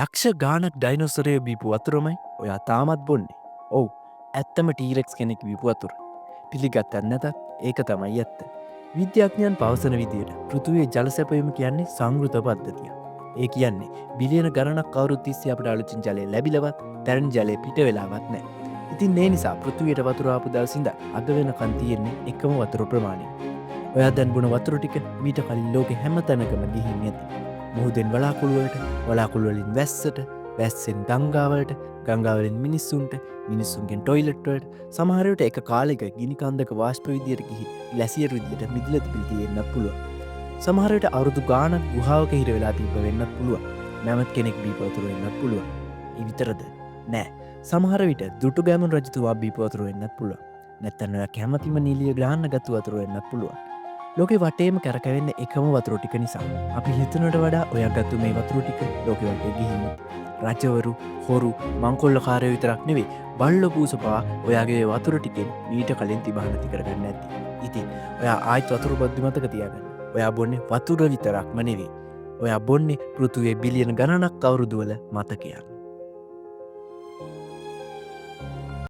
යක්ෂ ගානක් ඩයිනොසරය බීපු වතුරමයි ඔයා තාමත් බොන්නේ. ඔව් ඇත්තම ටීරෙක්ස් කෙනෙක් බීපු වතුර. පිළිගත්තත් නැතත් ඒක තමයි ඇත්ත. විද්‍යාඥයන් පවසන විදියට පෘථුවේ ජල සැපයීම කියන්නේ සංවෘත පද්ධතිය. ඒ කියන්නේ බිලියන ගණනක් කවුරුත් තිස්සේ අපට අලුතින් ජලය ලැබිලවත් පැරණි ජලය පිට වෙලාවත් නැහැ. ඉතින් ඒ නිසා පෘථුවියට වතුර ආපු දවස් ඉඳන් අද වෙනකන් තියෙන්නේ එකම වතුර ප්‍රමාණය. ඔයා දැන් බොන වතුර ටික මීට කලින් ලෝකෙ හැම තැනකම ගිහින් ඇති. මුහුදෙන් වලාකුළුවලට, වලාකුළුවලින් වැස්සට, වැස්සෙන් ගංගාවලට, ගංගාවලින් මිනිස්සුන්ට, මිනිස්සුන්ගෙන් ටොයිලට් වලට, සමහර වෙලට එක කාලෙක ගිනි කන්දක වාෂ්ප විදියට ගිහින් ලැසියට විදියට මිදලා තිබිලා තියෙන්නත් පුළුවන්. සමහර වෙලට අවුරුදු ගාණක් ගුහාවක හිර වෙලා තිබ්බ වෙන්නත් පුළුවන්. නැමත් කෙනෙක් බීපු වතුර වෙන්නත් පුළුවන්. ඒ විතරද? නෑ. සමහර විට දුටු ගෑමුණු රජතුමා බීපු වතුර වෙන්නත් පුළුවන්. නැත්නම් ඔයා කැමතිම නිලිය ග්‍රහණ ගත්තු වතුර වෙන්නත් පුළුවන්. ලෝකෙ වටේම කැරකෙවෙන්න එකම වතුර ටික නිසා අපි හිතනට වඩා ඔයා ගත්තු මේ වතුර ටික ලෝකෙ වටේ ගිහින් රජවරු, හොරු, මංකොල්ලකාරයෝ විතරක් නෙවෙයි බල්ලෝ පූසපා ඔයාගේ වතුර ටිකෙන් මීට කලින් තිබහන නැති කරගන්න ඇති. ඉතින් ඔයා ආයෙත් වතුර බොද්දි මතක තියාගන්න. ඔයා බොන්නේ වතුර විතරක්ම නෙවෙයි. ඔයා බොන්නේ පෘථුවියේ බිලියන ගණනක් අවුරුදු වල මතකයක්.